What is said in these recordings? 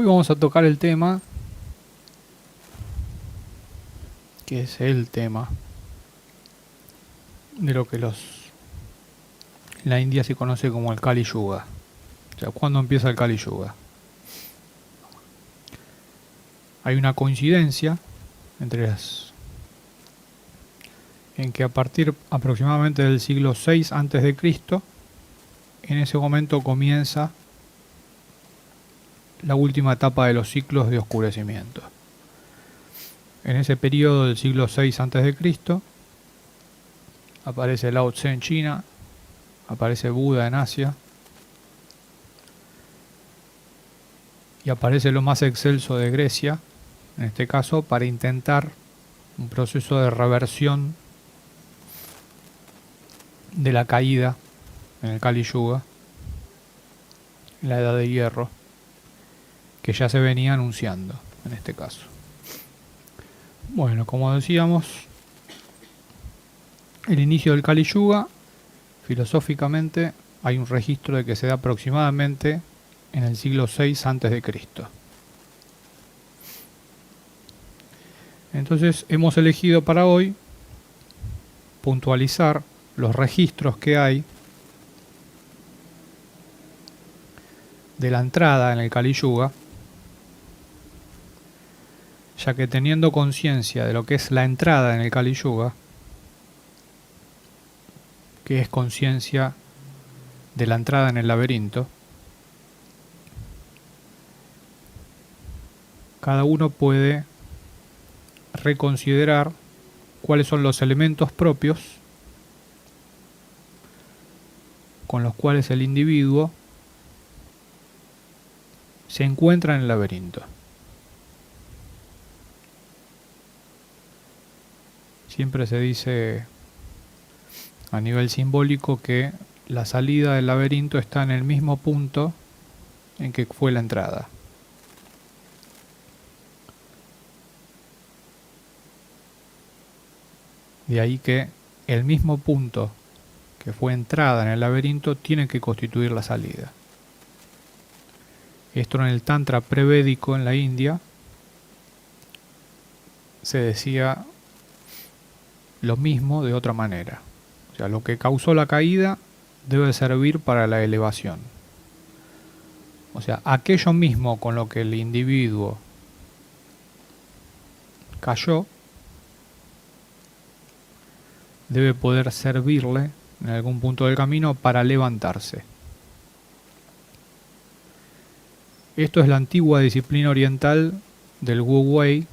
Hoy vamos a tocar el tema, que es el tema de lo que en la India se conoce como el Kali Yuga. O sea, ¿cuándo empieza el Kali Yuga? Hay una coincidencia en que a partir aproximadamente del siglo VI a.C., en ese momento comienza la última etapa de los ciclos de oscurecimiento. En ese periodo del siglo VI a.C. aparece Lao Tse en China, aparece Buda en Asia y aparece lo más excelso de Grecia, en este caso, para intentar un proceso de reversión de la caída en el Kali Yuga, en la Edad de Hierro, que ya se venía anunciando en este caso. Bueno, como decíamos, el inicio del Kali Yuga, filosóficamente, hay un registro de que se da aproximadamente en el siglo VI a.C. Entonces hemos elegido para hoy puntualizar los registros que hay de la entrada en el Kali Yuga, ya que teniendo conciencia de lo que es la entrada en el Kali Yuga, que es conciencia de la entrada en el laberinto, cada uno puede reconsiderar cuáles son los elementos propios con los cuales el individuo se encuentra en el laberinto. Siempre se dice a nivel simbólico que la salida del laberinto está en el mismo punto en que fue la entrada. De ahí que el mismo punto que fue entrada en el laberinto tiene que constituir la salida. Esto en el Tantra prevédico en la India se decía lo mismo de otra manera. O sea, lo que causó la caída debe servir para la elevación. O sea, aquello mismo con lo que el individuo cayó debe poder servirle en algún punto del camino para levantarse. Esto es la antigua disciplina oriental del Wu Wei,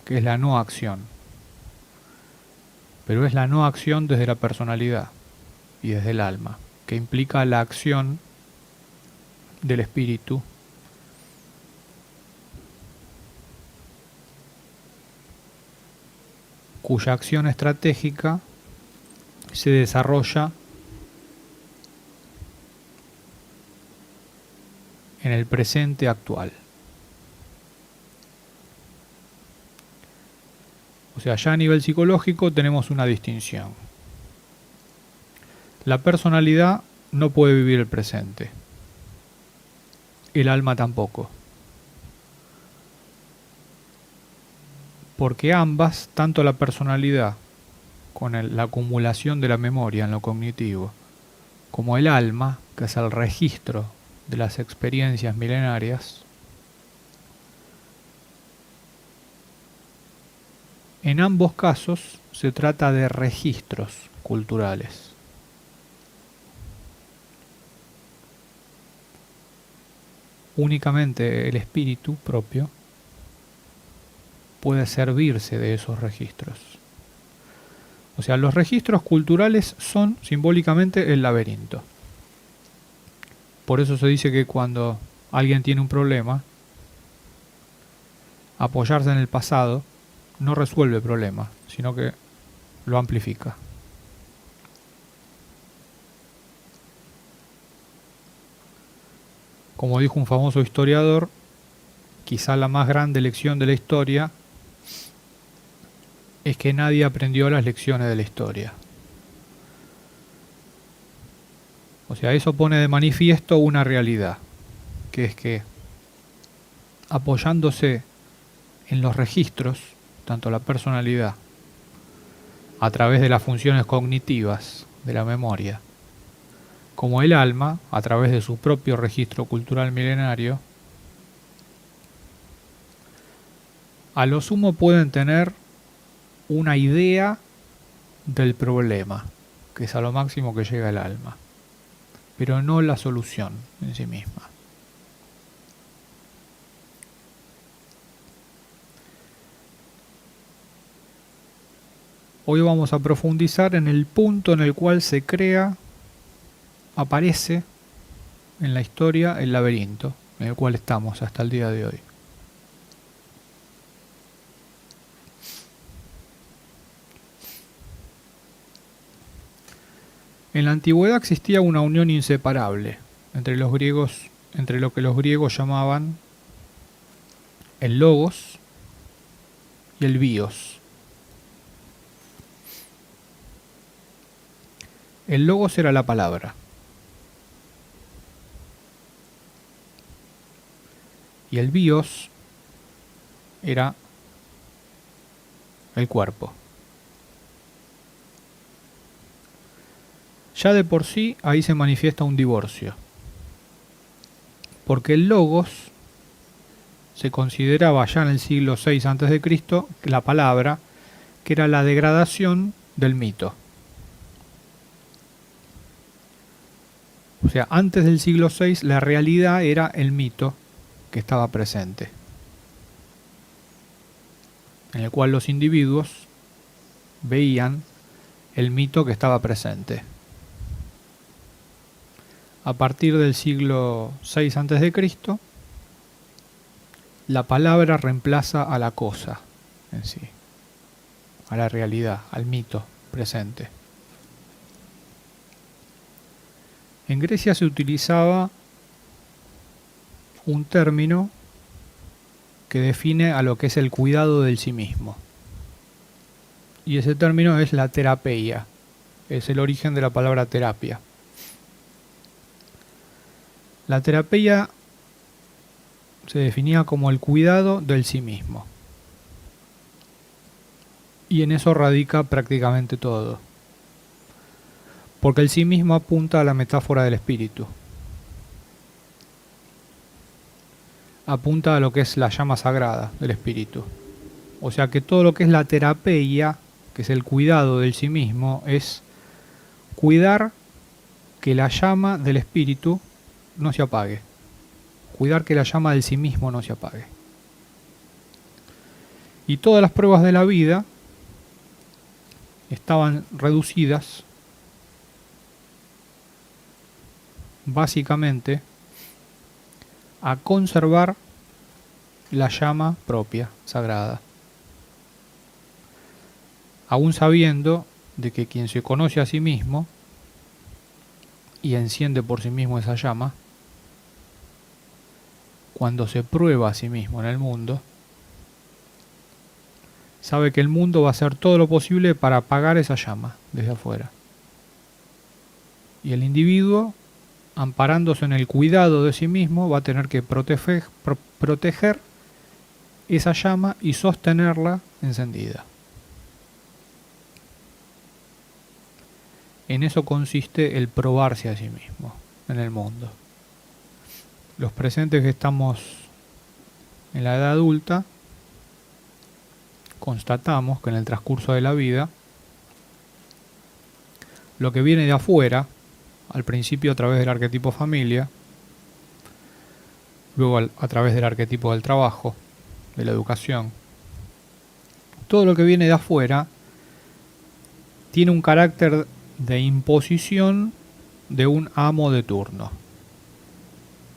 que es la no acción. Pero es la no acción desde la personalidad y desde el alma, que implica la acción del espíritu, cuya acción estratégica se desarrolla en el presente actual. O sea, ya a nivel psicológico tenemos una distinción. La personalidad no puede vivir el presente. El alma tampoco. Porque ambas, tanto la personalidad con la acumulación de la memoria en lo cognitivo, como el alma, que es el registro de las experiencias milenarias, en ambos casos se trata de registros culturales. Únicamente el espíritu propio puede servirse de esos registros. O sea, los registros culturales son simbólicamente el laberinto. Por eso se dice que cuando alguien tiene un problema, apoyarse en el pasado no resuelve el problema, sino que lo amplifica. Como dijo un famoso historiador, quizá la más grande lección de la historia es que nadie aprendió las lecciones de la historia. O sea, eso pone de manifiesto una realidad, que es que apoyándose en los registros, tanto la personalidad, a través de las funciones cognitivas de la memoria, como el alma, a través de su propio registro cultural milenario, a lo sumo pueden tener una idea del problema, que es a lo máximo que llega el alma, pero no la solución en sí misma. Hoy vamos a profundizar en el punto en el cual se crea, aparece en la historia el laberinto en el cual estamos hasta el día de hoy. En la antigüedad existía una unión inseparable entre los griegos, entre lo que los griegos llamaban el logos y el bios. El logos era la palabra y el bios era el cuerpo. Ya de por sí ahí se manifiesta un divorcio, porque el logos se consideraba ya en el siglo VI a.C. la palabra, que era la degradación del mito. O sea, antes del siglo VI la realidad era el mito que estaba presente, en el cual los individuos veían el mito que estaba presente. A partir del siglo VI a.C., la palabra reemplaza a la cosa en sí, a la realidad, al mito presente. En Grecia se utilizaba un término que define a lo que es el cuidado del sí mismo. Y ese término es la terapeia, es el origen de la palabra terapia. La terapeia se definía como el cuidado del sí mismo. Y en eso radica prácticamente todo. Porque el sí mismo apunta a la metáfora del espíritu. Apunta a lo que es la llama sagrada del espíritu. O sea que todo lo que es la terapeia, que es el cuidado del sí mismo, es cuidar que la llama del espíritu no se apague. Cuidar que la llama del sí mismo no se apague. Y todas las pruebas de la vida estaban reducidas básicamente a conservar la llama propia, sagrada. Aún sabiendo de que quien se conoce a sí mismo y enciende por sí mismo esa llama, cuando se prueba a sí mismo en el mundo, sabe que el mundo va a hacer todo lo posible para apagar esa llama desde afuera. Y el individuo, amparándose en el cuidado de sí mismo, va a tener que proteger esa llama y sostenerla encendida. En eso consiste el probarse a sí mismo en el mundo. Los presentes que estamos en la edad adulta, constatamos que en el transcurso de la vida, lo que viene de afuera, al principio a través del arquetipo familia, luego a través del arquetipo del trabajo, de la educación, todo lo que viene de afuera tiene un carácter de imposición de un amo de turno.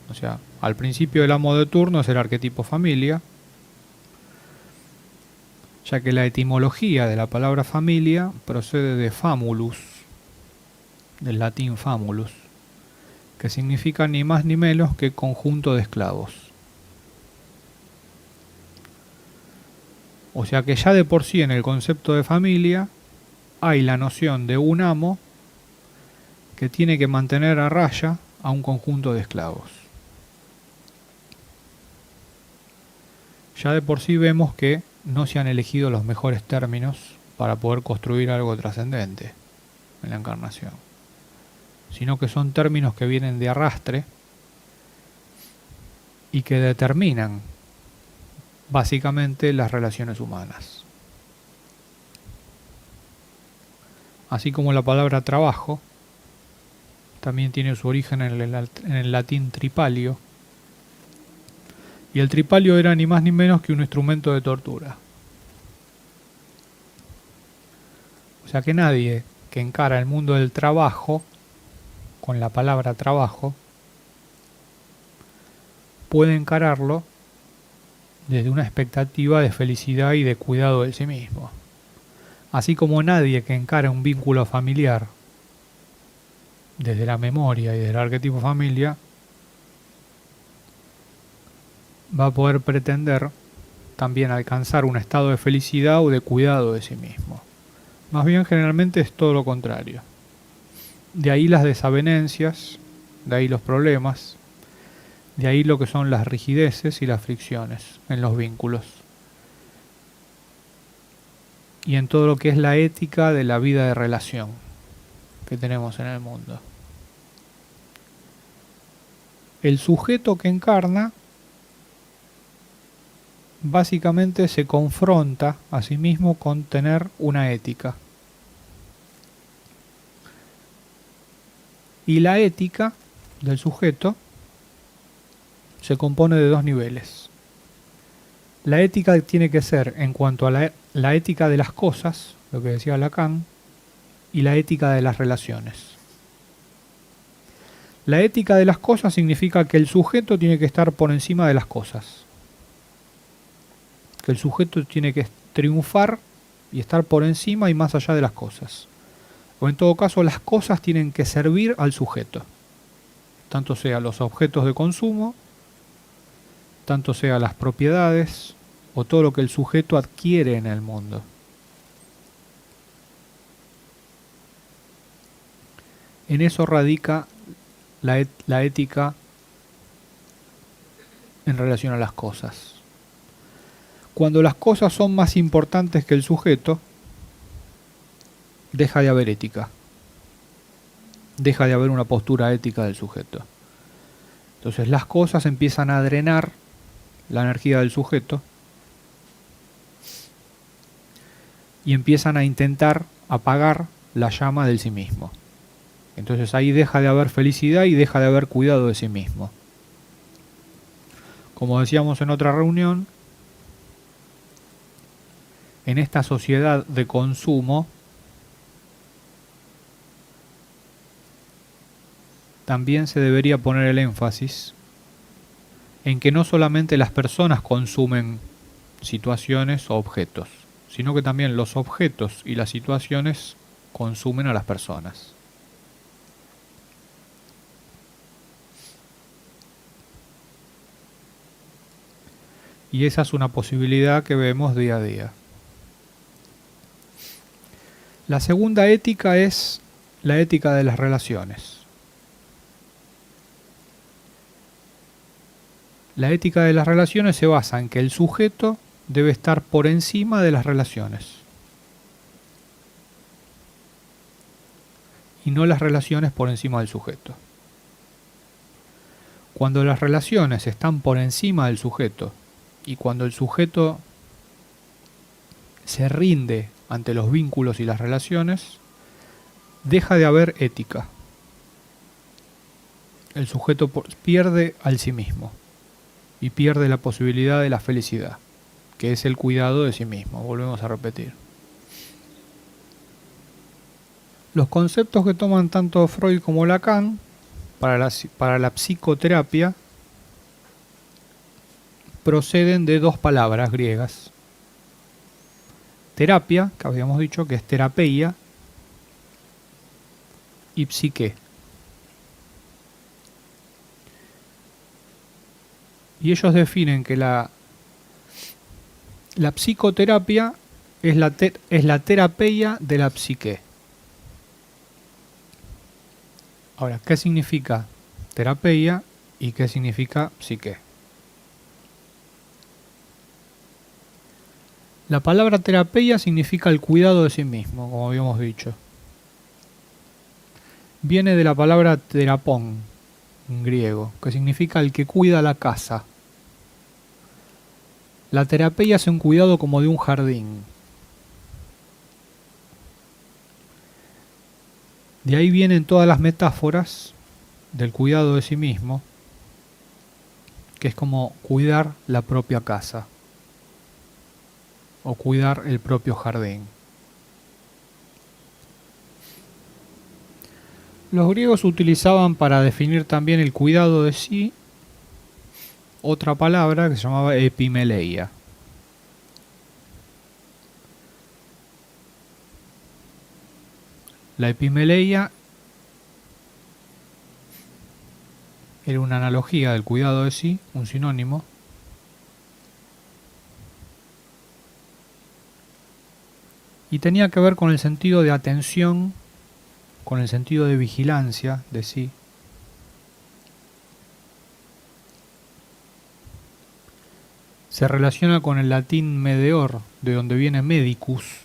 O sea, al principio el amo de turno es el arquetipo familia, ya que la etimología de la palabra familia procede de famulus, del latín famulus, que significa ni más ni menos que conjunto de esclavos. O sea que ya de por sí en el concepto de familia hay la noción de un amo que tiene que mantener a raya a un conjunto de esclavos. ya de por sí vemos que no se han elegido los mejores términos para poder construir algo trascendente en la encarnación, sino que son términos que vienen de arrastre y que determinan básicamente las relaciones humanas. Así como la palabra trabajo también tiene su origen en el latín tripalio, y el tripalio era ni más ni menos que un instrumento de tortura. O sea que nadie que encara el mundo del trabajo con la palabra trabajo puede encararlo desde una expectativa de felicidad y de cuidado de sí mismo. Así como nadie que encara un vínculo familiar desde la memoria y del arquetipo familia va a poder pretender también alcanzar un estado de felicidad o de cuidado de sí mismo. Más bien generalmente es todo lo contrario. De ahí las desavenencias, de ahí los problemas, de ahí lo que son las rigideces y las fricciones en los vínculos. Y en todo lo que es la ética de la vida de relación que tenemos en el mundo. El sujeto que encarna básicamente se confronta a sí mismo con tener una ética. Y la ética del sujeto se compone de dos niveles. La ética tiene que ser en cuanto a la ética de las cosas, lo que decía Lacan, y la ética de las relaciones. La ética de las cosas significa que el sujeto tiene que estar por encima de las cosas. Que el sujeto tiene que triunfar y estar por encima y más allá de las cosas. O en todo caso, las cosas tienen que servir al sujeto. Tanto sea los objetos de consumo, tanto sea las propiedades o todo lo que el sujeto adquiere en el mundo. En eso radica la ética en relación a las cosas. Cuando las cosas son más importantes que el sujeto, deja de haber ética. Deja de haber una postura ética del sujeto. Entonces las cosas empiezan a drenar la energía del sujeto y empiezan a intentar apagar la llama del sí mismo. Entonces ahí deja de haber felicidad y deja de haber cuidado de sí mismo. Como decíamos en otra reunión, en esta sociedad de consumo también se debería poner el énfasis en que no solamente las personas consumen situaciones o objetos, sino que también los objetos y las situaciones consumen a las personas. Y esa es una posibilidad que vemos día a día. La segunda ética es la ética de las relaciones. La ética de las relaciones se basa en que el sujeto debe estar por encima de las relaciones y no las relaciones por encima del sujeto. Cuando las relaciones están por encima del sujeto y cuando el sujeto se rinde ante los vínculos y las relaciones, deja de haber ética. El sujeto pierde al sí mismo y pierde la posibilidad de la felicidad, que es el cuidado de sí mismo. Volvemos a repetir. Los conceptos que toman tanto Freud como Lacan para la psicoterapia proceden de dos palabras griegas. Terapia, que habíamos dicho que es terapeia, y psique. Y ellos definen que la psicoterapia es la terapeia de la psique. Ahora, ¿qué significa terapeia y qué significa psique? La palabra terapeia significa el cuidado de sí mismo, como habíamos dicho. Viene de la palabra terapón, en griego, que significa el que cuida la casa. La terapeia es un cuidado como de un jardín. De ahí vienen todas las metáforas del cuidado de sí mismo, que es como cuidar la propia casa o cuidar el propio jardín. Los griegos utilizaban para definir también el cuidado de sí otra palabra que se llamaba epimeleia. La epimeleia era una analogía del cuidado de sí, un sinónimo, y tenía que ver con el sentido de atención, con el sentido de vigilancia de sí. Se relaciona con el latín medeor, de donde viene medicus,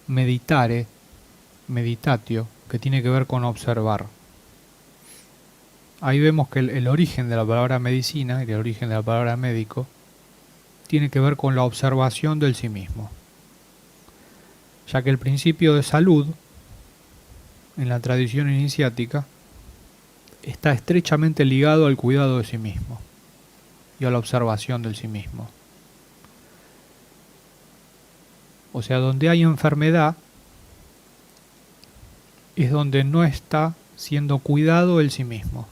meditare, meditatio, que tiene que ver con observar. Ahí vemos que el origen de la palabra medicina y el origen de la palabra médico tiene que ver con la observación del sí mismo, ya que el principio de salud en la tradición iniciática está estrechamente ligado al cuidado de sí mismo y a la observación del sí mismo. O sea, donde hay enfermedad es donde no está siendo cuidado el sí mismo.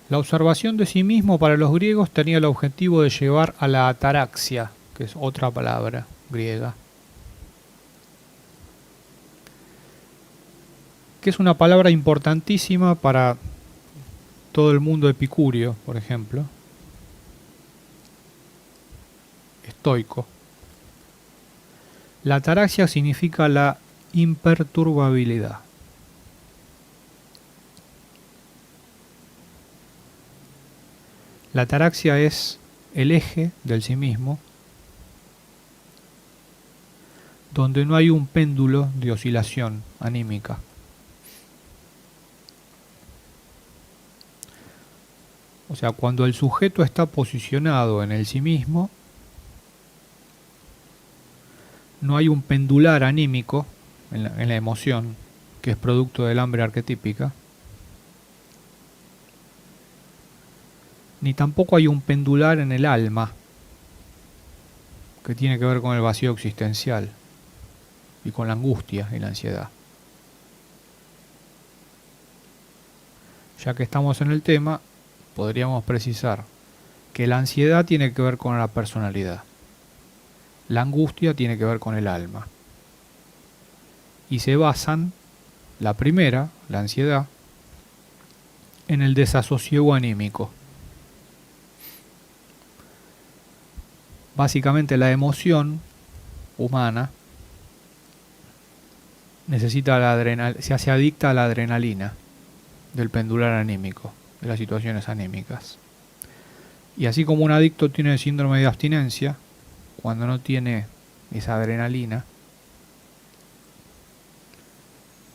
La observación de sí mismo para los griegos tenía el objetivo de llevar a la ataraxia, que es otra palabra griega, que es una palabra importantísima para todo el mundo epicúreo, por ejemplo, estoico. La ataraxia significa la imperturbabilidad. La ataraxia es el eje del sí mismo, donde no hay un péndulo de oscilación anímica. O sea, cuando el sujeto está posicionado en el sí mismo, no hay un pendular anímico en la emoción, que es producto del hambre arquetípica, ni tampoco hay un pendular en el alma, que tiene que ver con el vacío existencial y con la angustia y la ansiedad. Ya que estamos en el tema, podríamos precisar que la ansiedad tiene que ver con la personalidad, la angustia tiene que ver con el alma, y se basan, la primera, la ansiedad, en el desasosiego anímico. Básicamente la emoción humana necesita se hace adicta a la adrenalina del pendular anímico, de las situaciones anímicas. Y así como un adicto tiene el síndrome de abstinencia, cuando no tiene esa adrenalina,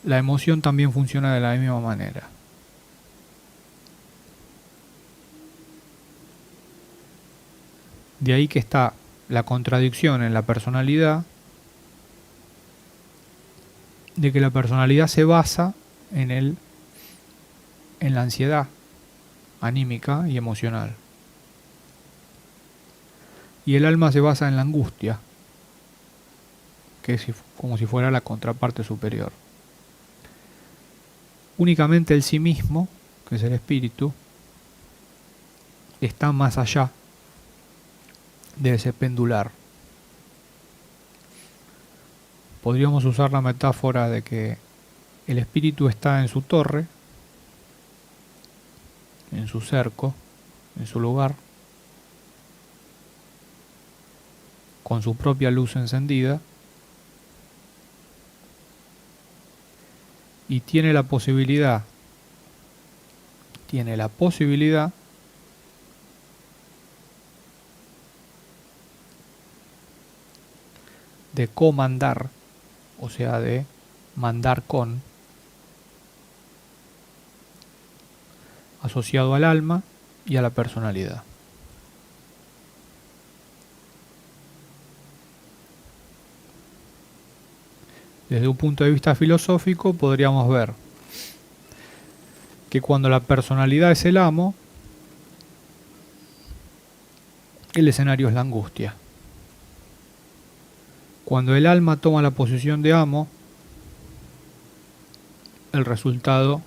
la emoción también funciona de la misma manera. De ahí que está la contradicción en la personalidad, de que la personalidad se basa en la ansiedad anímica y emocional. Y el alma se basa en la angustia, que es como si fuera la contraparte superior. Únicamente el sí mismo, que es el espíritu, está más allá de ese pendular. Podríamos usar la metáfora de que el espíritu está en su torre, en su cerco, en su lugar, con su propia luz encendida, y tiene la posibilidad de comandar, o sea, de mandar con, asociado al alma y a la personalidad. Desde un punto de vista filosófico podríamos ver que cuando la personalidad es el amo, el escenario es la angustia. Cuando el alma toma la posición de amo, el resultado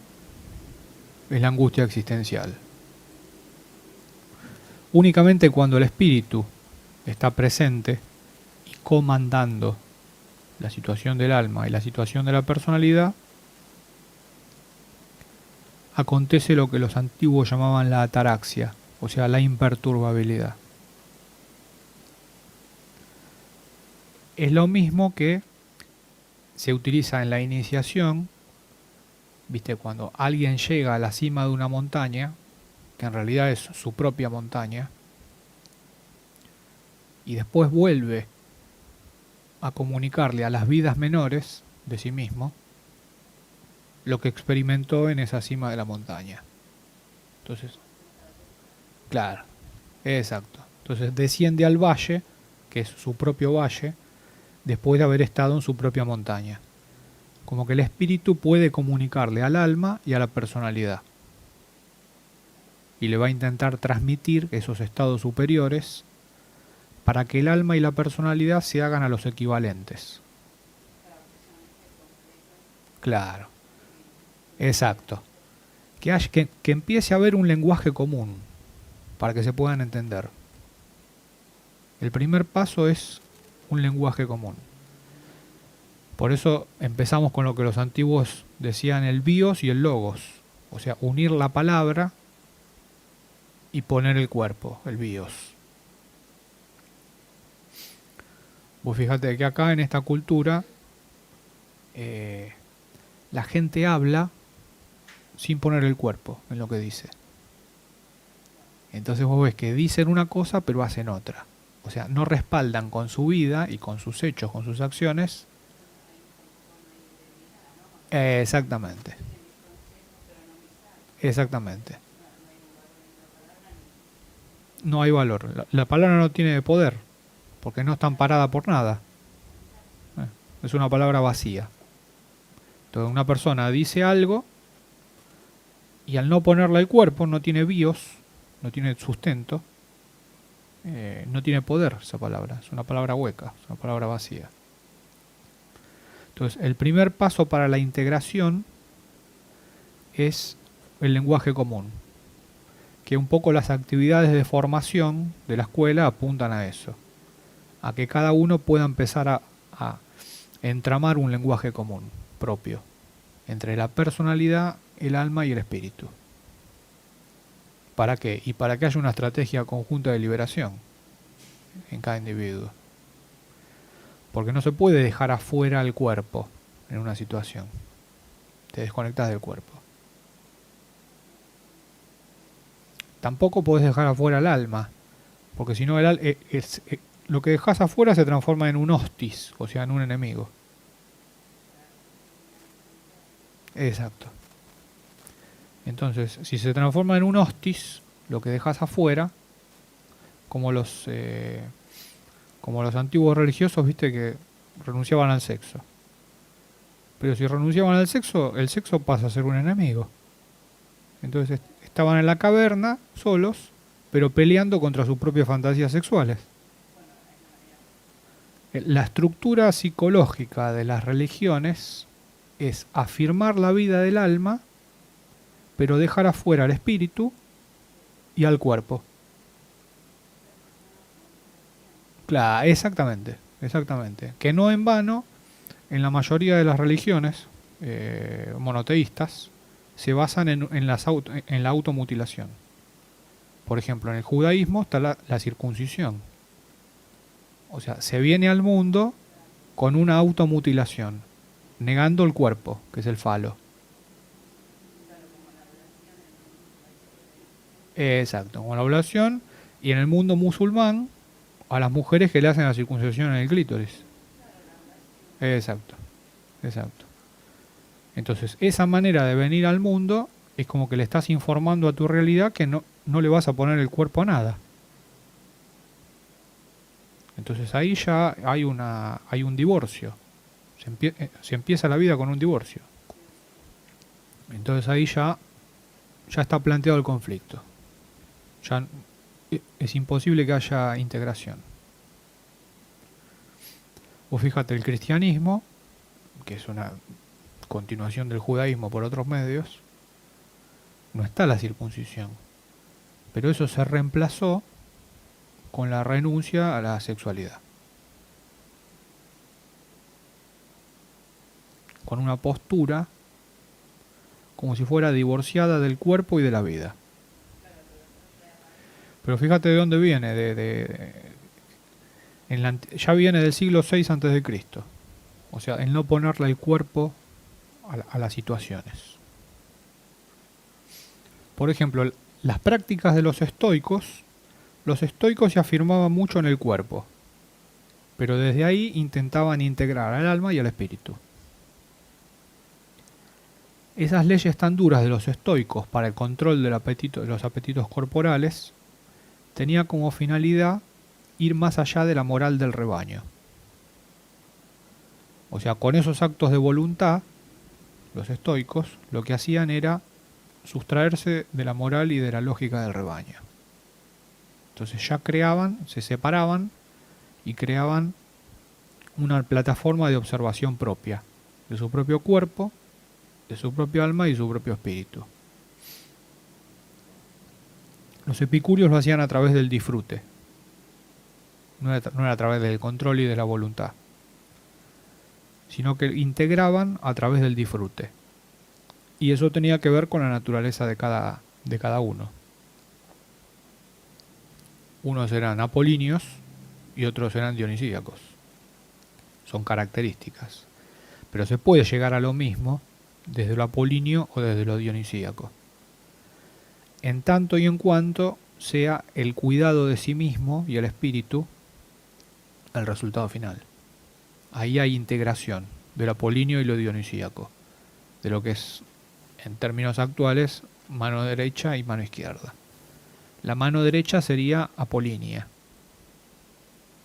es la angustia existencial. Únicamente cuando el espíritu está presente y comandando la situación del alma y la situación de la personalidad, acontece lo que los antiguos llamaban la ataraxia, o sea, la imperturbabilidad. Es lo mismo que se utiliza en la iniciación, viste, cuando alguien llega a la cima de una montaña, que en realidad es su propia montaña, y después vuelve a comunicarle a las vidas menores de sí mismo lo que experimentó en esa cima de la montaña. Entonces, claro, exacto. Entonces desciende al valle, que es su propio valle, después de haber estado en su propia montaña. Como que el espíritu puede comunicarle al alma y a la personalidad. Y le va a intentar transmitir esos estados superiores para que el alma y la personalidad se hagan a los equivalentes. Claro, exacto. Que empiece a haber un lenguaje común para que se puedan entender. El primer paso es un lenguaje común. Por eso empezamos con lo que los antiguos decían el bios y el logos. O sea, unir la palabra y poner el cuerpo, el bios. Vos fíjate que acá en esta cultura la gente habla sin poner el cuerpo en lo que dice. Entonces vos ves que dicen una cosa pero hacen otra. O sea, no respaldan con su vida y con sus hechos, con sus acciones. Exactamente. Exactamente. No hay valor. La palabra no tiene poder, porque no está amparada por nada. Es una palabra vacía. Entonces una persona dice algo y al no ponerle el cuerpo no tiene bios, no tiene sustento, no tiene poder esa palabra. Es una palabra hueca, es una palabra vacía. Entonces el primer paso para la integración es el lenguaje común, que un poco las actividades de formación de la escuela apuntan a eso, a que cada uno pueda empezar a entramar un lenguaje común propio entre la personalidad, el alma y el espíritu. ¿Para qué? Y para que haya una estrategia conjunta de liberación en cada individuo. Porque no se puede dejar afuera el cuerpo en una situación. Te desconectas del cuerpo. Tampoco podés dejar afuera el alma, porque si no lo que dejas afuera se transforma en un hostis, o sea, en un enemigo. Exacto. Entonces, si se transforma en un hostis, lo que dejas afuera, como los antiguos religiosos, viste, que renunciaban al sexo. Pero si renunciaban al sexo, el sexo pasa a ser un enemigo. Entonces estaban en la caverna, solos, pero peleando contra sus propias fantasías sexuales. La estructura psicológica de las religiones es afirmar la vida del alma, pero dejar afuera al espíritu y al cuerpo. Claro, exactamente, exactamente. Que no en vano, en la mayoría de las religiones monoteístas, se basan en la automutilación. Por ejemplo, en el judaísmo está la circuncisión. O sea, se viene al mundo con una automutilación, negando el cuerpo, que es el falo. Exacto, como la oblación. Y en el mundo musulmán, a las mujeres que le hacen la circuncisión en el clítoris. Exacto, exacto. Entonces, esa manera de venir al mundo es como que le estás informando a tu realidad que no le vas a poner el cuerpo a nada. Entonces ahí ya hay un divorcio. Se empieza la vida con un divorcio. Entonces ahí ya está planteado el conflicto. Ya es imposible que haya integración. O fíjate, el cristianismo, que es una continuación del judaísmo por otros medios, no está la circuncisión. Pero eso se reemplazó con la renuncia a la sexualidad. Con una postura como si fuera divorciada del cuerpo y de la vida. Pero fíjate de dónde viene, ya viene del siglo VI antes de Cristo. O sea, el no ponerle el cuerpo a las situaciones. Por ejemplo, las prácticas de los estoicos se afirmaban mucho en el cuerpo, pero desde ahí intentaban integrar al alma y al espíritu. Esas leyes tan duras de los estoicos para el control del apetito, de los apetitos corporales tenía como finalidad ir más allá de la moral del rebaño. O sea, con esos actos de voluntad, los estoicos lo que hacían era sustraerse de la moral y de la lógica del rebaño. Entonces ya se separaban y creaban una plataforma de observación propia, de su propio cuerpo, de su propio alma y su propio espíritu. Los epicúreos lo hacían a través del disfrute, no era a través del control y de la voluntad, sino que integraban a través del disfrute. Y eso tenía que ver con la naturaleza de cada uno. Unos eran apolíneos y otros eran dionisíacos. Son características. Pero se puede llegar a lo mismo desde lo apolíneo o desde lo dionisíaco. En tanto y en cuanto sea el cuidado de sí mismo y el espíritu el resultado final. Ahí hay integración de lo apolíneo y lo dionisíaco, de lo que es, en términos actuales, mano derecha y mano izquierda. La mano derecha sería apolínea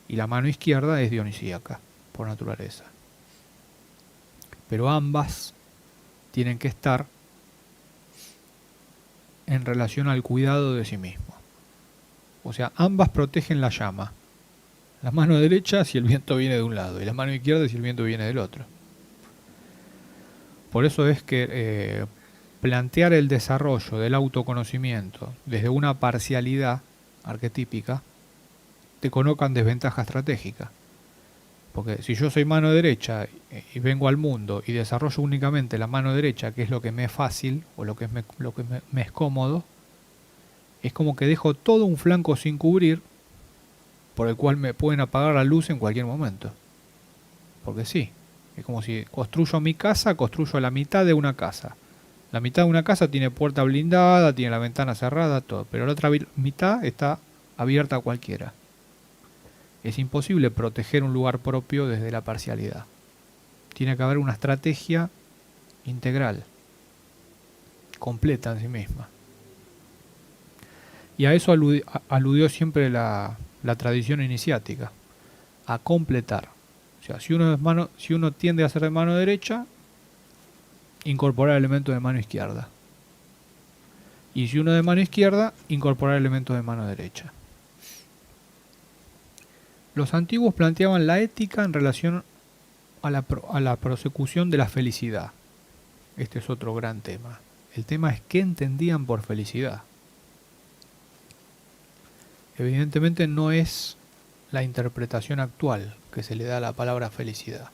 y la mano izquierda es dionisíaca, por naturaleza. Pero ambas tienen que estar en relación al cuidado de sí mismo. O sea, ambas protegen la llama. La mano derecha si el viento viene de un lado y la mano izquierda si el viento viene del otro. Por eso es que plantear el desarrollo del autoconocimiento desde una parcialidad arquetípica te coloca en desventaja estratégica. Porque si yo soy mano derecha y vengo al mundo y desarrollo únicamente la mano derecha, que es lo que me es fácil o lo que me es cómodo, es como que dejo todo un flanco sin cubrir por el cual me pueden apagar la luz en cualquier momento. Porque sí, es como si construyo mi casa, construyo la mitad de una casa. La mitad de una casa tiene puerta blindada, tiene la ventana cerrada, todo, pero la otra mitad está abierta a cualquiera. Es imposible proteger un lugar propio desde la parcialidad. Tiene que haber una estrategia integral, completa en sí misma. Y a eso aludió siempre la tradición iniciática, a completar. O sea, si uno tiende a ser de mano derecha, incorporar elementos de mano izquierda. Y si uno de mano izquierda, incorporar elementos de mano derecha. Los antiguos planteaban la ética en relación a la prosecución de la felicidad. Este es otro gran tema. El tema es qué entendían por felicidad. Evidentemente no es la interpretación actual que se le da a la palabra felicidad.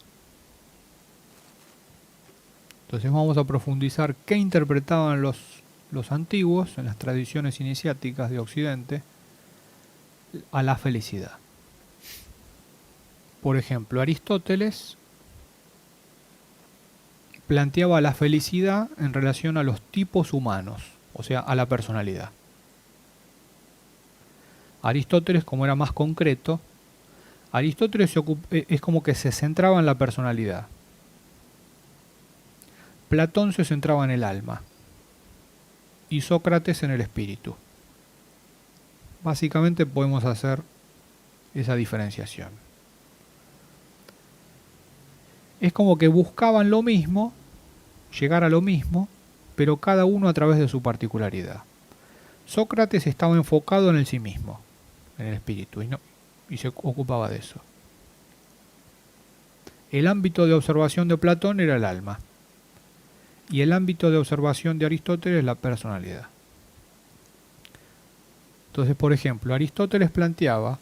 Entonces vamos a profundizar qué interpretaban los antiguos en las tradiciones iniciáticas de Occidente a la felicidad. Por ejemplo, Aristóteles planteaba la felicidad en relación a los tipos humanos, o sea, a la personalidad. Aristóteles, como era más concreto, Aristóteles es como que se centraba en la personalidad. Platón se centraba en el alma y Sócrates en el espíritu. Básicamente podemos hacer esa diferenciación. Es como que buscaban lo mismo, llegar a lo mismo, pero cada uno a través de su particularidad. Sócrates estaba enfocado en el sí mismo, en el espíritu, y se ocupaba de eso. El ámbito de observación de Platón era el alma, y el ámbito de observación de Aristóteles la personalidad. Entonces, por ejemplo, Aristóteles planteaba,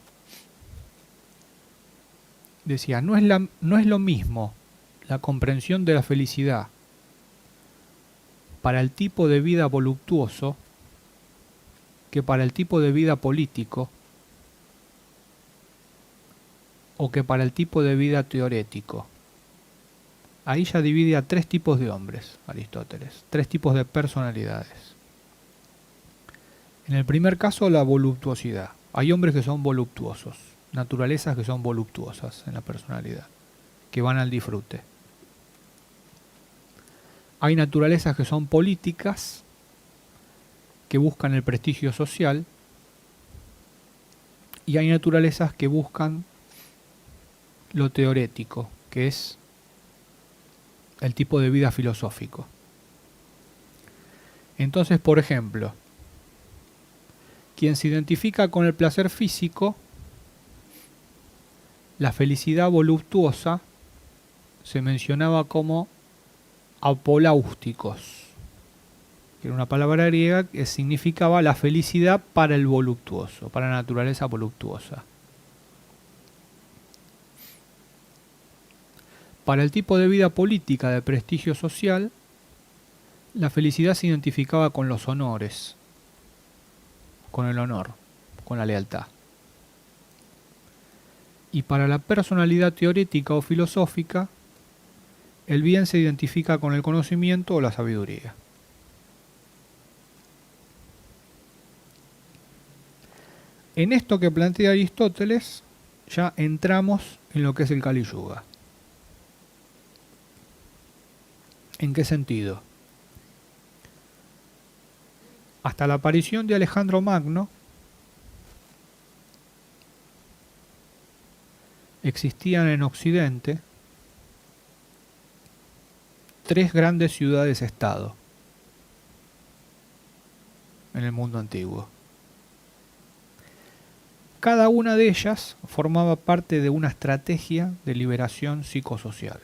decía, no es lo mismo la comprensión de la felicidad para el tipo de vida voluptuoso que para el tipo de vida político o que para el tipo de vida teorético. Ahí ya divide a tres tipos de hombres, Aristóteles, tres tipos de personalidades. En el primer caso, la voluptuosidad. Hay hombres que son voluptuosos, naturalezas que son voluptuosas en la personalidad, que van al disfrute. Hay naturalezas que son políticas, que buscan el prestigio social, y hay naturalezas que buscan lo teorético, que es el tipo de vida filosófico. Entonces, por ejemplo, quien se identifica con el placer físico, la felicidad voluptuosa se mencionaba como apoláusticos, que era una palabra griega que significaba la felicidad para el voluptuoso, para la naturaleza voluptuosa. Para el tipo de vida política de prestigio social, la felicidad se identificaba con los honores, con el honor, con la lealtad. Y para la personalidad teorética o filosófica, el bien se identifica con el conocimiento o la sabiduría. En esto que plantea Aristóteles, ya entramos en lo que es el Kali Yuga. ¿En qué sentido? Hasta la aparición de Alejandro Magno, existían en Occidente tres grandes ciudades-estado en el mundo antiguo. Cada una de ellas formaba parte de una estrategia de liberación psicosocial.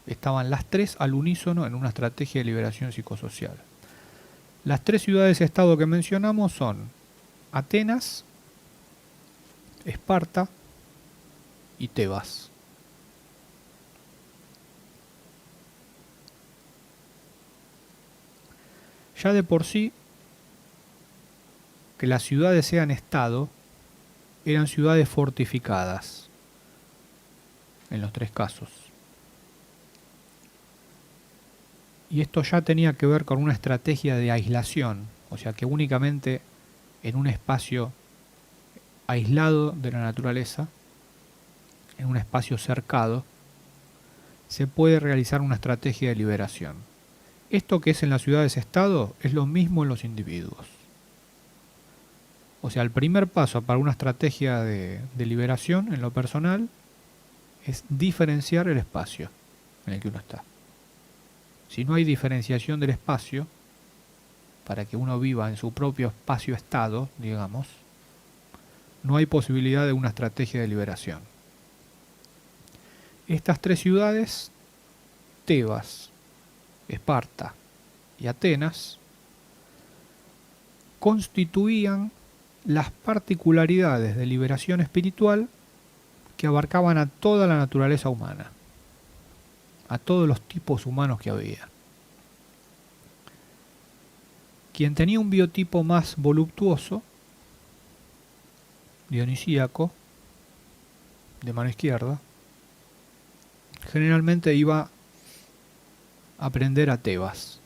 Estaban las tres al unísono en una estrategia de liberación psicosocial. Las tres ciudades-estado que mencionamos son Atenas, Esparta y Tebas. Ya de por sí, que las ciudades sean estado, eran ciudades fortificadas, en los tres casos. Y esto ya tenía que ver con una estrategia de aislación, o sea que únicamente en un espacio aislado de la naturaleza, en un espacio cercado, se puede realizar una estrategia de liberación. Esto que es en las ciudades-estado es lo mismo en los individuos. O sea, el primer paso para una estrategia de liberación en lo personal es diferenciar el espacio en el que uno está. Si no hay diferenciación del espacio, para que uno viva en su propio espacio-estado, digamos, no hay posibilidad de una estrategia de liberación. Estas tres ciudades, Tebas, Esparta y Atenas, constituían las particularidades de liberación espiritual que abarcaban a toda la naturaleza humana, a todos los tipos humanos que había. Quien tenía un biotipo más voluptuoso, dionisíaco, de mano izquierda, generalmente iba a aprender a Tebas,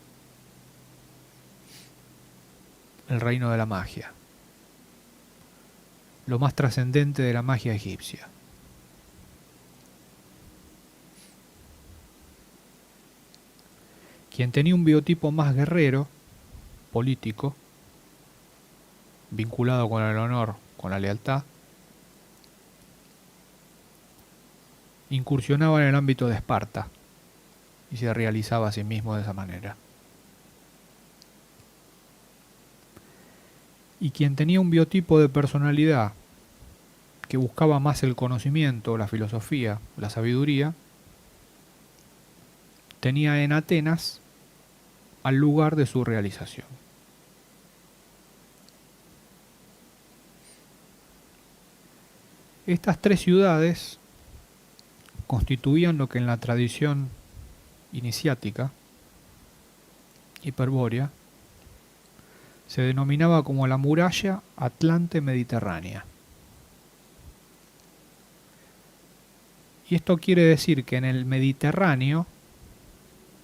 el reino de la magia, lo más trascendente de la magia egipcia. Quien tenía un biotipo más guerrero, político, vinculado con el honor, con la lealtad, incursionaba en el ámbito de Esparta y se realizaba a sí mismo de esa manera. Y quien tenía un biotipo de personalidad que buscaba más el conocimiento, la filosofía, la sabiduría, tenía en Atenas al lugar de su realización. Estas tres ciudades constituían lo que en la tradición iniciática, hiperbórea, se denominaba como la muralla atlante-mediterránea. Y esto quiere decir que en el Mediterráneo,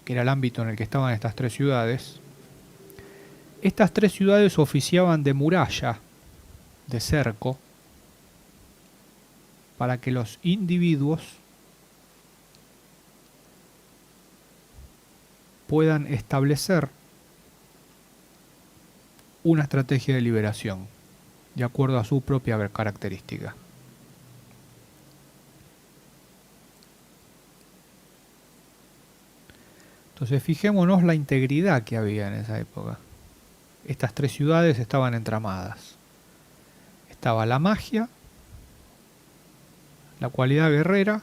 que era el ámbito en el que estaban estas tres ciudades oficiaban de muralla, de cerco, para que los individuos puedan establecer una estrategia de liberación, de acuerdo a su propia característica. Entonces fijémonos la integridad que había en esa época. Estas tres ciudades estaban entramadas. Estaba la magia, la cualidad guerrera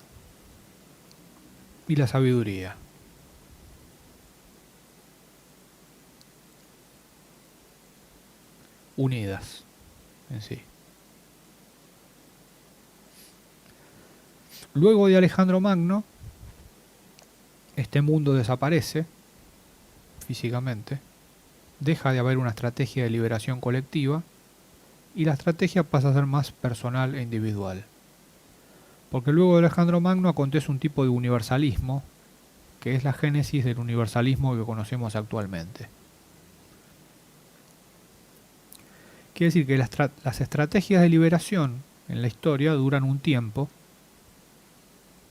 y la sabiduría. Unidas en sí. Luego de Alejandro Magno, este mundo desaparece físicamente, deja de haber una estrategia de liberación colectiva y la estrategia pasa a ser más personal e individual. Porque luego de Alejandro Magno acontece un tipo de universalismo, que es la génesis del universalismo que conocemos actualmente. Quiere decir que las estrategias de liberación en la historia duran un tiempo,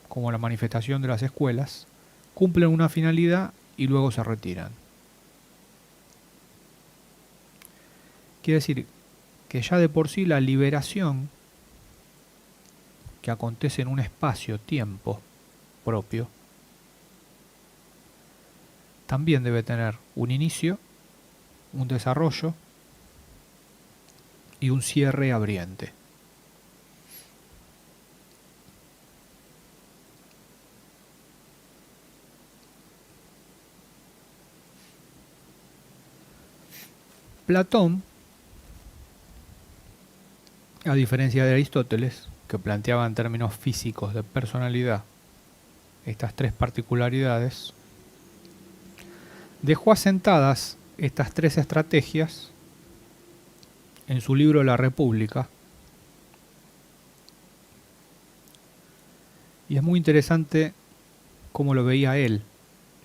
como la manifestación de las escuelas, cumplen una finalidad y luego se retiran. Quiere decir que ya de por sí la liberación que acontece en un espacio-tiempo propio también debe tener un inicio, un desarrollo y un cierre abriente. Platón, a diferencia de Aristóteles, que planteaba en términos físicos de personalidad estas tres particularidades, dejó asentadas estas tres estrategias en su libro La República. Y es muy interesante cómo lo veía él,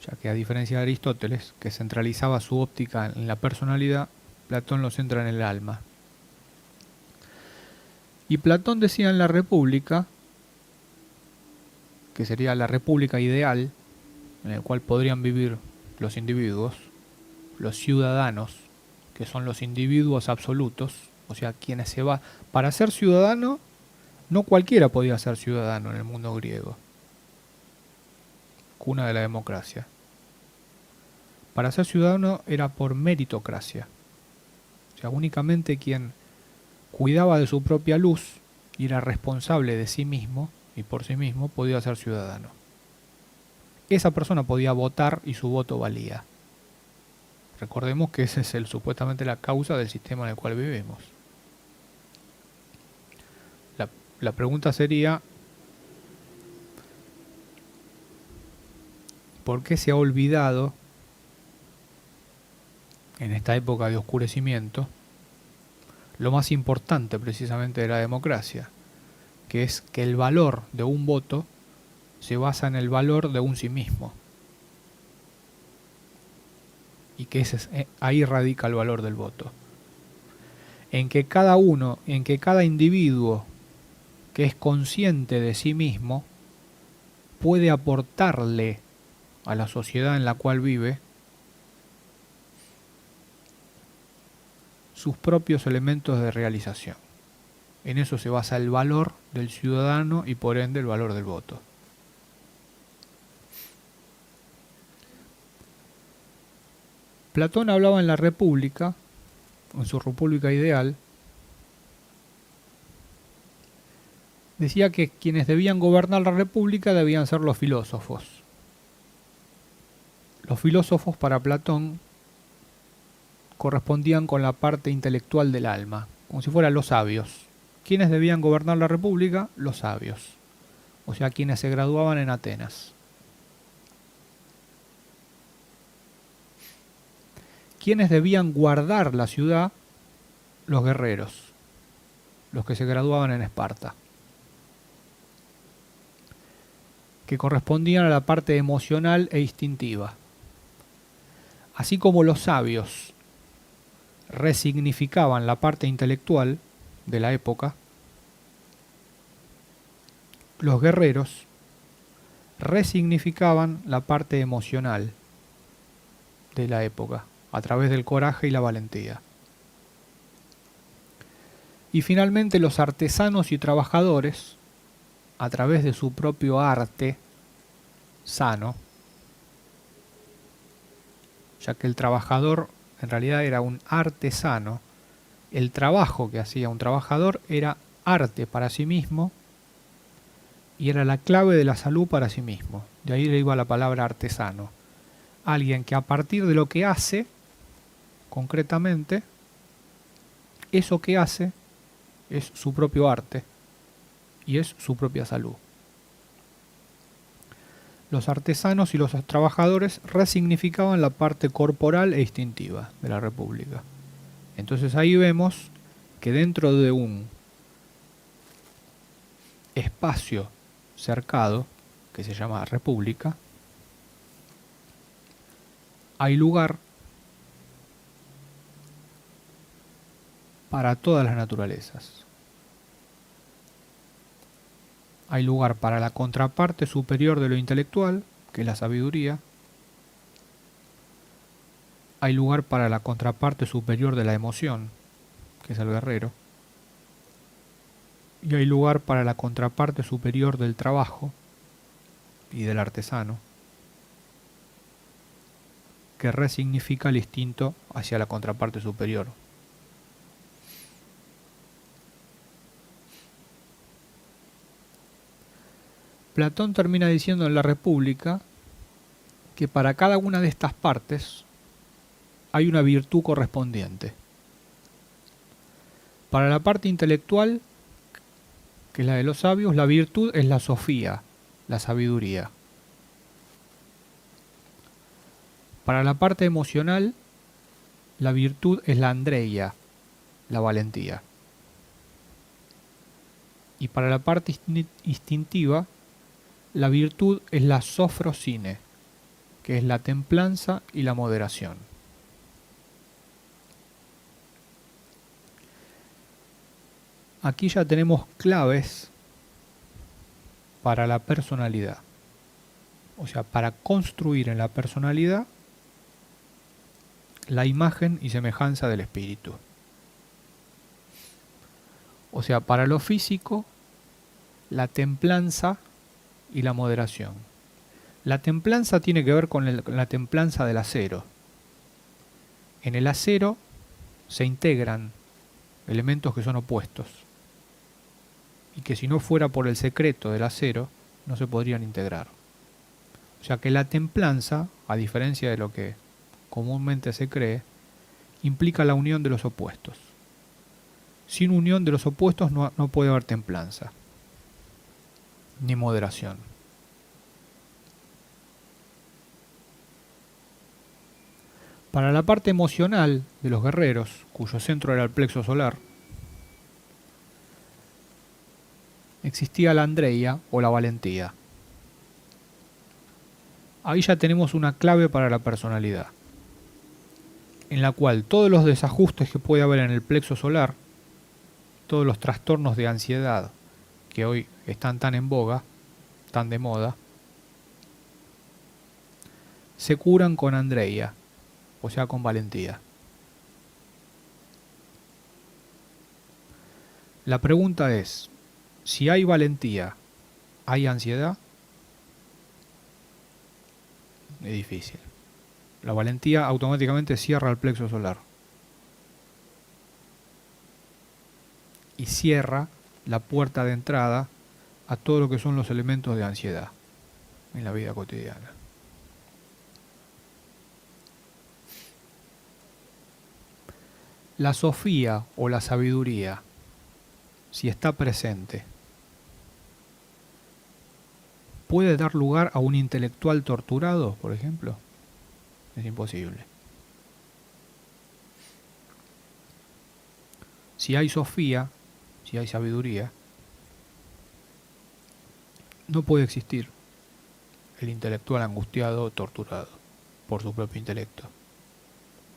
ya que a diferencia de Aristóteles, que centralizaba su óptica en la personalidad, Platón lo centra en el alma. Y Platón decía en La República, que sería la república ideal, en el cual podrían vivir los individuos, los ciudadanos, que son los individuos absolutos, o sea, quienes se va. Para ser ciudadano, no cualquiera podía ser ciudadano en el mundo griego, cuna de la democracia. Para ser ciudadano era por meritocracia, o sea, únicamente quien cuidaba de su propia luz y era responsable de sí mismo y por sí mismo podía ser ciudadano. Esa persona podía votar y su voto valía. Recordemos que esa es supuestamente la causa del sistema en el cual vivimos. La pregunta sería, ¿por qué se ha olvidado en esta época de oscurecimiento lo más importante precisamente de la democracia, que es que el valor de un voto se basa en el valor de un sí mismo? Y que ahí radica el valor del voto. En que cada uno, en que cada individuo que es consciente de sí mismo puede aportarle a la sociedad en la cual vive sus propios elementos de realización. En eso se basa el valor del ciudadano y por ende el valor del voto. Platón hablaba en la República, en su República ideal, decía que quienes debían gobernar la República debían ser los filósofos. Los filósofos para Platón correspondían con la parte intelectual del alma, como si fueran los sabios. ¿Quiénes debían gobernar la República? Los sabios, o sea, quienes se graduaban en Atenas. ¿Quiénes debían guardar la ciudad? Los guerreros, los que se graduaban en Esparta, que correspondían a la parte emocional e instintiva. Así como los sabios resignificaban la parte intelectual de la época, los guerreros resignificaban la parte emocional de la época a través del coraje y la valentía. Y finalmente los artesanos y trabajadores, a través de su propio arte sano, ya que el trabajador en realidad era un artesano, el trabajo que hacía un trabajador era arte para sí mismo y era la clave de la salud para sí mismo. De ahí le iba la palabra artesano. Alguien que a partir de lo que hace, concretamente, eso que hace es su propio arte y es su propia salud. Los artesanos y los trabajadores resignificaban la parte corporal e instintiva de la República. Entonces ahí vemos que dentro de un espacio cercado, que se llama República, hay lugar para todas las naturalezas. Hay lugar para la contraparte superior de lo intelectual, que es la sabiduría. Hay lugar para la contraparte superior de la emoción, que es el guerrero. Y hay lugar para la contraparte superior del trabajo y del artesano, que resignifica el instinto hacia la contraparte superior. Platón termina diciendo en la República que para cada una de estas partes hay una virtud correspondiente. Para la parte intelectual, que es la de los sabios, la virtud es la sofía, la sabiduría. Para la parte emocional, la virtud es la andreia, la valentía. Y para la parte instintiva, la virtud es la sofrosine, que es la templanza y la moderación. Aquí ya tenemos claves para la personalidad. O sea, para construir en la personalidad la imagen y semejanza del espíritu. O sea, para lo físico, la templanza y la moderación. La templanza tiene que ver con la templanza del acero. En el acero se integran elementos que son opuestos y que si no fuera por el secreto del acero no se podrían integrar. O sea que la templanza, a diferencia de lo que comúnmente se cree, implica la unión de los opuestos. Sin unión de los opuestos no puede haber templanza ni moderación. Para la parte emocional de los guerreros, cuyo centro era el plexo solar, existía la andreia o la valentía. Ahí ya tenemos una clave para la personalidad, en la cual todos los desajustes que puede haber en el plexo solar, todos los trastornos de ansiedad que hoy están tan en boga, tan de moda, se curan con andreia, o sea, con valentía. La pregunta es, si hay valentía, ¿hay ansiedad? Es difícil. La valentía automáticamente cierra el plexo solar y cierra la puerta de entrada a todo lo que son los elementos de ansiedad en la vida cotidiana. La sofía o la sabiduría, si está presente, ¿puede dar lugar a un intelectual torturado, por ejemplo? Es imposible. Si hay sofía, si hay sabiduría, no puede existir el intelectual angustiado o torturado por su propio intelecto,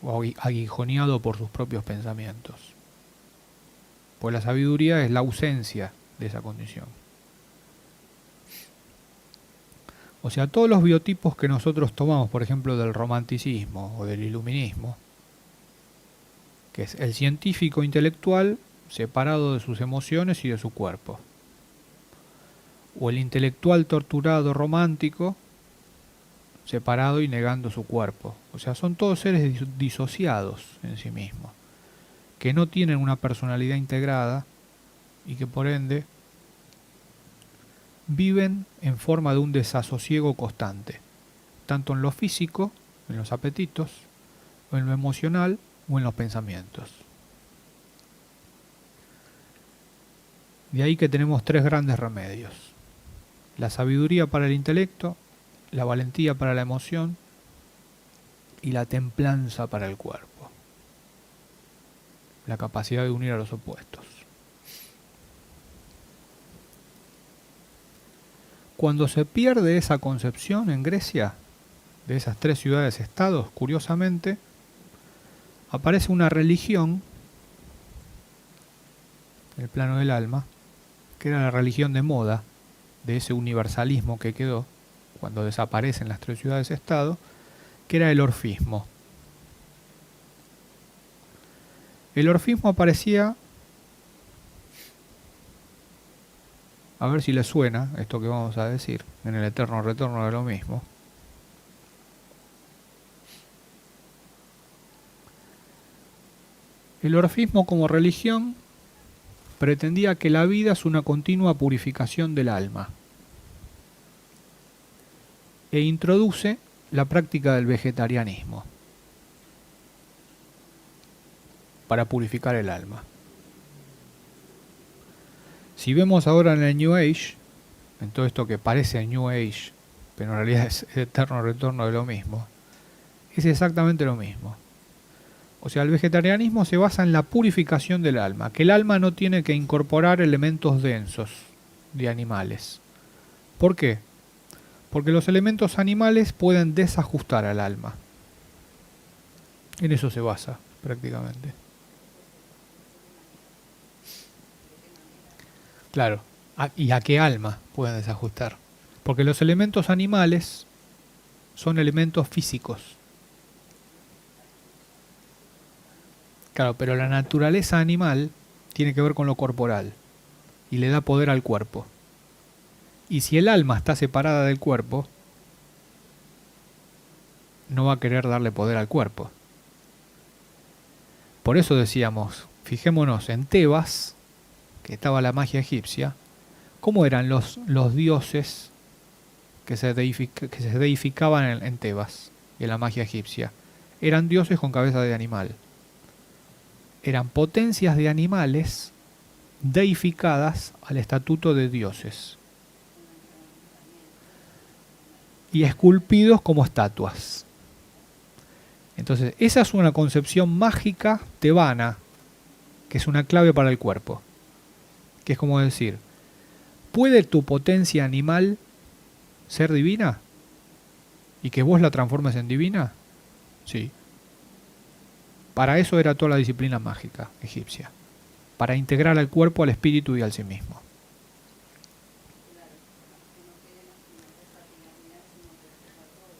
o aguijoneado por sus propios pensamientos. Pues la sabiduría es la ausencia de esa condición. O sea, todos los biotipos que nosotros tomamos, por ejemplo, del romanticismo o del iluminismo, que es el científico intelectual separado de sus emociones y de su cuerpo, o el intelectual torturado romántico separado y negando su cuerpo. O sea, son todos seres disociados en sí mismos, que no tienen una personalidad integrada y que por ende viven en forma de un desasosiego constante, tanto en lo físico, en los apetitos, o en lo emocional, o en los pensamientos. De ahí que tenemos tres grandes remedios: la sabiduría para el intelecto, la valentía para la emoción y la templanza para el cuerpo. La capacidad de unir a los opuestos. Cuando se pierde esa concepción en Grecia, de esas tres ciudades-estados, curiosamente, aparece una religión, en el plano del alma, que era la religión de moda, de ese universalismo que quedó cuando desaparecen las tres ciudades-estado, que era el orfismo. El orfismo aparecía, a ver si les suena esto que vamos a decir, en el eterno retorno de lo mismo. El orfismo como religión pretendía que la vida es una continua purificación del alma e introduce la práctica del vegetarianismo para purificar el alma. Si vemos ahora en el New Age, en todo esto que parece New Age, pero en realidad es el eterno retorno de lo mismo, es exactamente lo mismo. O sea, el vegetarianismo se basa en la purificación del alma, que el alma no tiene que incorporar elementos densos de animales. ¿Por qué? Porque los elementos animales pueden desajustar al alma. En eso se basa, prácticamente. Claro, ¿y a qué alma pueden desajustar? Porque los elementos animales son elementos físicos. Claro, pero la naturaleza animal tiene que ver con lo corporal y le da poder al cuerpo. Y si el alma está separada del cuerpo, no va a querer darle poder al cuerpo. Por eso decíamos, fijémonos en Tebas, que estaba la magia egipcia, ¿cómo eran los dioses que se deificaban en Tebas y en la magia egipcia? Eran dioses con cabeza de animal. Eran potencias de animales deificadas al estatuto de dioses y esculpidos como estatuas. Entonces, esa es una concepción mágica tebana, que es una clave para el cuerpo. Que es como decir, ¿puede tu potencia animal ser divina? ¿Y que vos la transformes en divina? Sí. Para eso era toda la disciplina mágica egipcia. Para integrar al cuerpo, al espíritu y al sí mismo.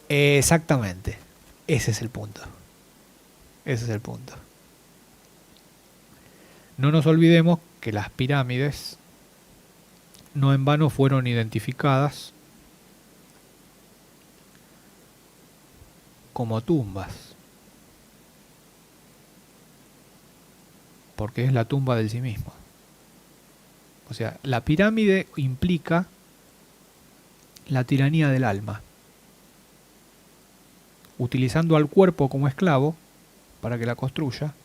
Exactamente. Ese es el punto. Ese es el punto. No nos olvidemos que las pirámides no en vano fueron identificadas como tumbas, porque es la tumba del sí mismo. O sea, la pirámide implica la tiranía del alma, utilizando al cuerpo como esclavo para que la construya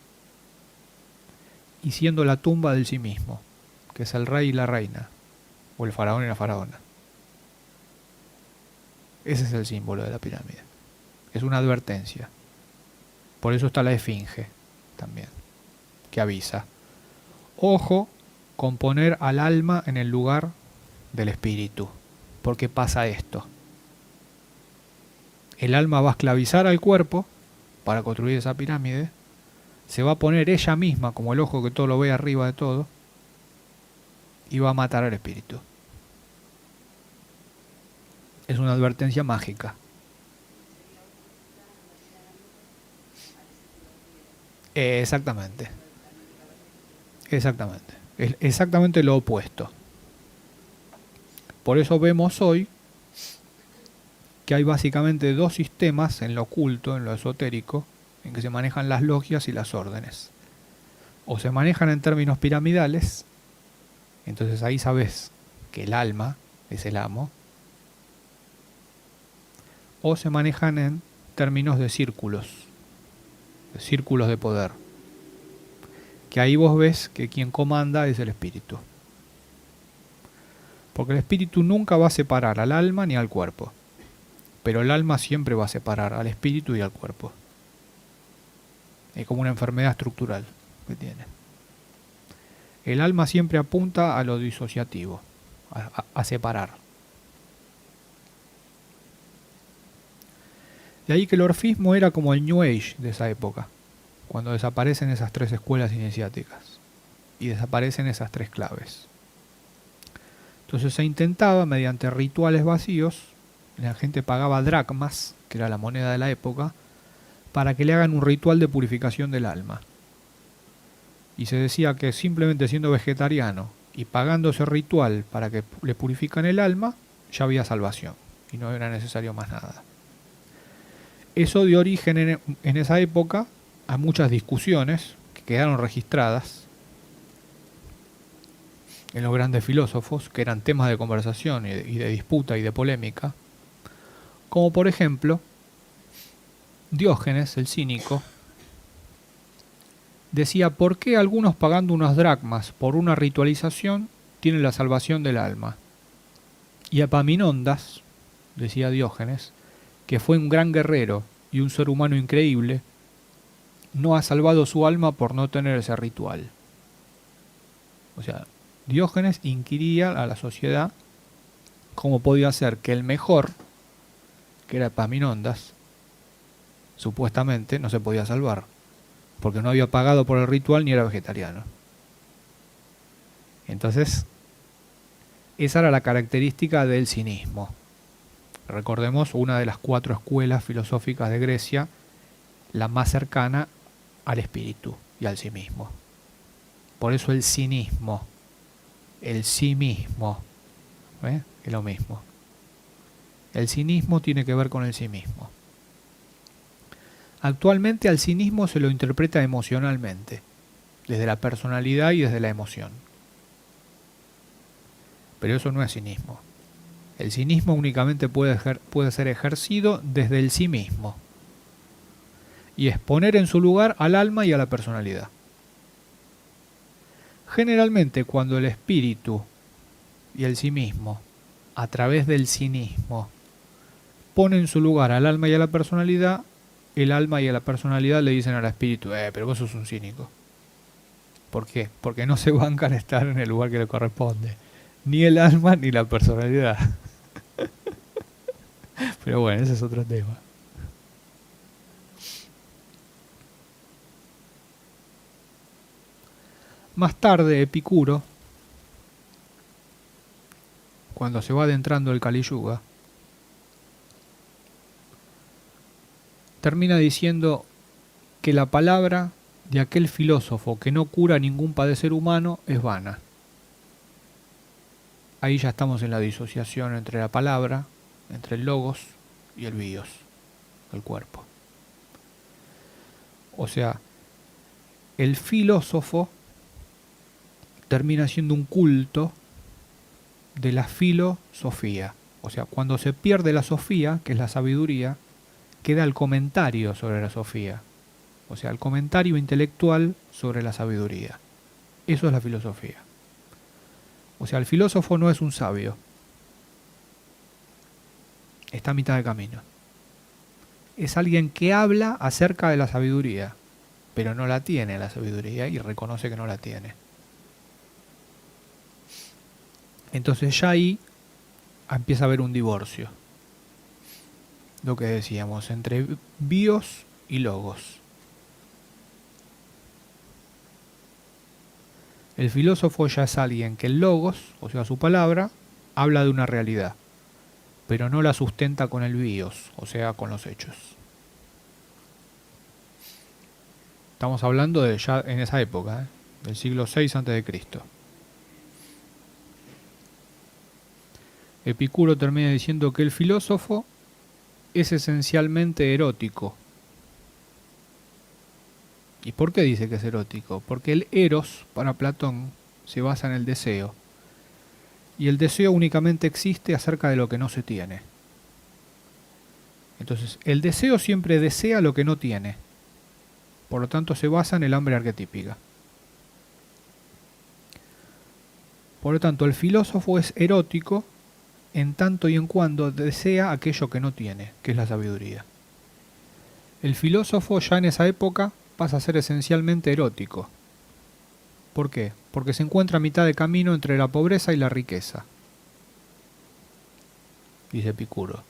y siendo la tumba del sí mismo, que es el rey y la reina, o el faraón y la faraona. Ese es el símbolo de la pirámide. Es una advertencia. Por eso está la esfinge también, que avisa. Ojo con poner al alma en el lugar del espíritu, porque pasa esto. El alma va a esclavizar al cuerpo para construir esa pirámide, se va a poner ella misma como el ojo que todo lo ve arriba de todo y va a matar al espíritu. Es una advertencia mágica. Exactamente. Exactamente. Es exactamente lo opuesto. Por eso vemos hoy que hay básicamente dos sistemas en lo oculto, en lo esotérico, en que se manejan las logias y las órdenes. O se manejan en términos piramidales, entonces ahí sabes que el alma es el amo, o se manejan en términos de círculos de poder, que ahí vos ves que quien comanda es el espíritu. Porque el espíritu nunca va a separar al alma ni al cuerpo, pero el alma siempre va a separar al espíritu y al cuerpo. Es como una enfermedad estructural que tiene. El alma siempre apunta a lo disociativo, a separar. De ahí que el orfismo era como el New Age de esa época, cuando desaparecen esas tres escuelas iniciáticas y desaparecen esas tres claves. Entonces se intentaba, mediante rituales vacíos, la gente pagaba dracmas, que era la moneda de la época, para que le hagan un ritual de purificación del alma. Y se decía que simplemente siendo vegetariano y pagando ese ritual para que le purifican el alma, ya había salvación y no era necesario más nada. Eso dio origen en esa época a muchas discusiones que quedaron registradas en los grandes filósofos, que eran temas de conversación y de disputa y de polémica, como por ejemplo Diógenes, el cínico, decía por qué algunos pagando unos dracmas por una ritualización tienen la salvación del alma. Y Epaminondas, decía Diógenes, que fue un gran guerrero y un ser humano increíble, no ha salvado su alma por no tener ese ritual. O sea, Diógenes inquiría a la sociedad cómo podía ser que el mejor, que era Epaminondas, supuestamente no se podía salvar, porque no había pagado por el ritual ni era vegetariano. Entonces, esa era la característica del cinismo. Recordemos una de las 4 escuelas filosóficas de Grecia, la más cercana al espíritu y al sí mismo. Por eso el cinismo, el sí mismo, es lo mismo. El cinismo tiene que ver con el sí mismo. Actualmente al cinismo se lo interpreta emocionalmente, desde la personalidad y desde la emoción. Pero eso no es cinismo. El cinismo únicamente puede ser ejercido desde el sí mismo. Y es poner en su lugar al alma y a la personalidad. Generalmente cuando el espíritu y el sí mismo, a través del cinismo, ponen en su lugar al alma y a la personalidad, el alma y a la personalidad le dicen al espíritu, pero vos sos un cínico. ¿Por qué? Porque no se bancan estar en el lugar que le corresponde. Ni el alma ni la personalidad. Pero bueno, ese es otro tema. Más tarde, Epicuro, cuando se va adentrando el Kali Yuga, termina diciendo que la palabra de aquel filósofo que no cura ningún padecer humano es vana. Ahí ya estamos en la disociación entre la palabra, entre el logos y el bios, el cuerpo. O sea, el filósofo termina siendo un culto de la filosofía. O sea, cuando se pierde la sofía, que es la sabiduría, queda el comentario sobre la sofía. O sea, el comentario intelectual sobre la sabiduría. Eso es la filosofía. O sea, el filósofo no es un sabio. Está a mitad de camino. Es alguien que habla acerca de la sabiduría, pero no la tiene la sabiduría y reconoce que no la tiene. Entonces ya ahí empieza a haber un divorcio. Lo que decíamos, entre bios y logos. El filósofo ya es alguien que el logos, o sea su palabra, habla de una realidad, pero no la sustenta con el bios, o sea con los hechos. Estamos hablando de ya en esa época, del siglo VI a.C. Epicuro termina diciendo que el filósofo es esencialmente erótico. ¿Y por qué dice que es erótico? Porque el eros, para Platón, se basa en el deseo. Y el deseo únicamente existe acerca de lo que no se tiene. Entonces, el deseo siempre desea lo que no tiene. Por lo tanto, se basa en el hambre arquetípica. Por lo tanto, el filósofo es erótico en tanto y en cuando desea aquello que no tiene, que es la sabiduría. El filósofo ya en esa época pasa a ser esencialmente erótico. ¿Por qué? Porque se encuentra a mitad de camino entre la pobreza y la riqueza, dice Epicuro.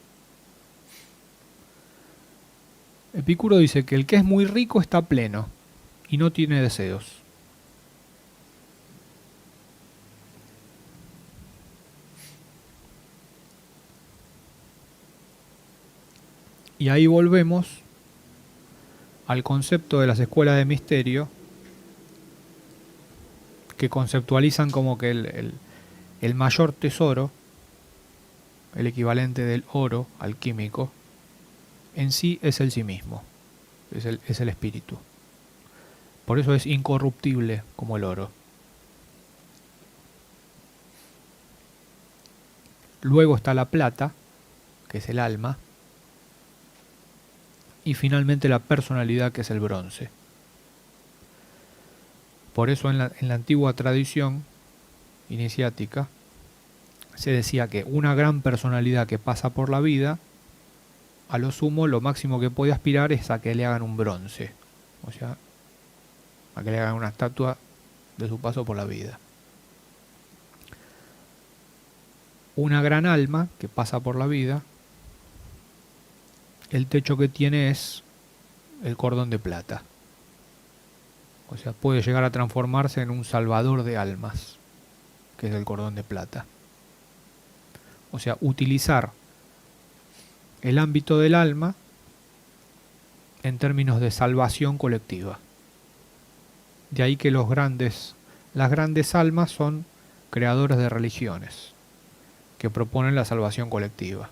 Epicuro dice que el que es muy rico está pleno y no tiene deseos. Y ahí volvemos al concepto de las escuelas de misterio, que conceptualizan como que el mayor tesoro, el equivalente del oro alquímico, en sí es el sí mismo, es el espíritu. Por eso es incorruptible como el oro. Luego está la plata, que es el alma, y finalmente la personalidad, que es el bronce. Por eso en la antigua tradición iniciática se decía que una gran personalidad que pasa por la vida, a lo sumo, lo máximo que puede aspirar es a que le hagan un bronce, o sea, a que le hagan una estatua de su paso por la vida. Una gran alma que pasa por la vida, el techo que tiene es el cordón de plata. O sea, puede llegar a transformarse en un salvador de almas, que es el cordón de plata. O sea, utilizar el ámbito del alma en términos de salvación colectiva. De ahí que las grandes almas son creadores de religiones que proponen la salvación colectiva.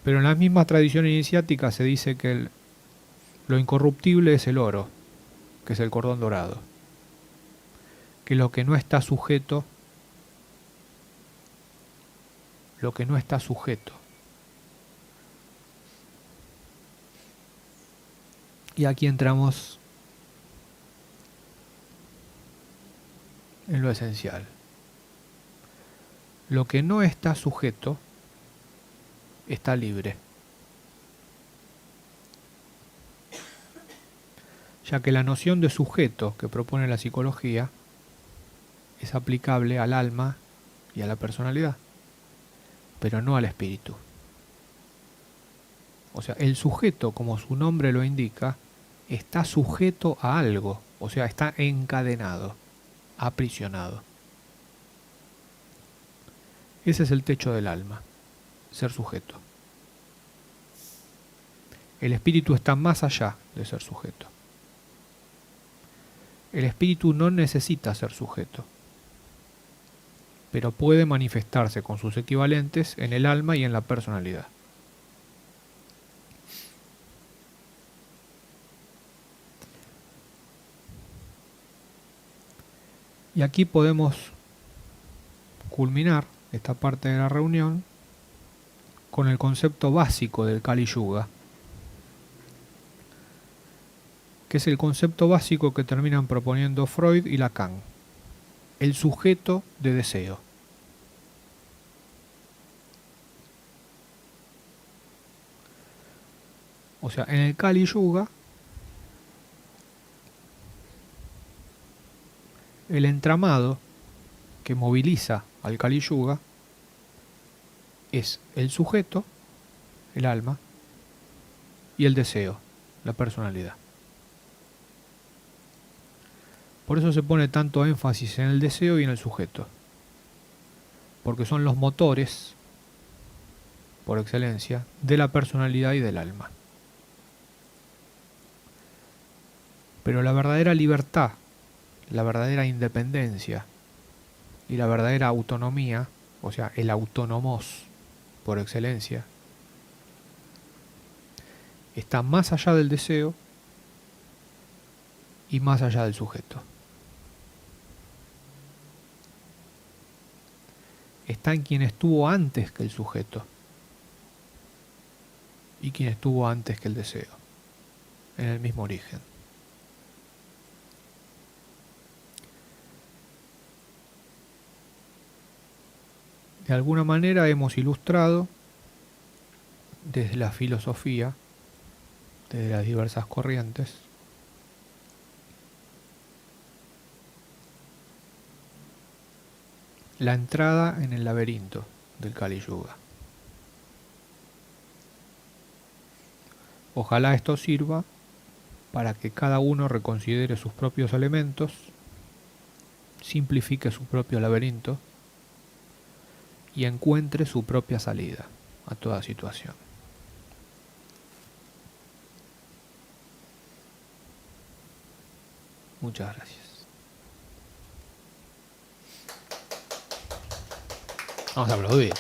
Pero en la misma tradición iniciática se dice que lo incorruptible es el oro, que es el cordón dorado, que lo que no está sujeto, y aquí entramos en lo esencial. Lo que no está sujeto está libre, ya que la noción de sujeto que propone la psicología es aplicable al alma y a la personalidad, pero no al espíritu. O sea, el sujeto, como su nombre lo indica, está sujeto a algo, o sea, está encadenado, aprisionado. Ese es el techo del alma, ser sujeto. El espíritu está más allá de ser sujeto. El espíritu no necesita ser sujeto, pero puede manifestarse con sus equivalentes en el alma y en la personalidad. Y aquí podemos culminar esta parte de la reunión con el concepto básico del Kali Yuga, que es el concepto básico que terminan proponiendo Freud y Lacan, el sujeto de deseo. O sea, en el Kali Yuga, el entramado que moviliza al Kali Yuga es el sujeto, el alma, y el deseo, la personalidad. Por eso se pone tanto énfasis en el deseo y en el sujeto, porque son los motores, por excelencia, de la personalidad y del alma. Pero la verdadera libertad, la verdadera independencia y la verdadera autonomía, o sea, el autónomos por excelencia, está más allá del deseo y más allá del sujeto. Está en quien estuvo antes que el sujeto y quien estuvo antes que el deseo, en el mismo origen. De alguna manera hemos ilustrado desde la filosofía, desde las diversas corrientes, la entrada en el laberinto del Kali Yuga. Ojalá esto sirva para que cada uno reconsidere sus propios elementos, simplifique su propio laberinto y encuentre su propia salida a toda situación. Muchas gracias. Vamos a aplaudir.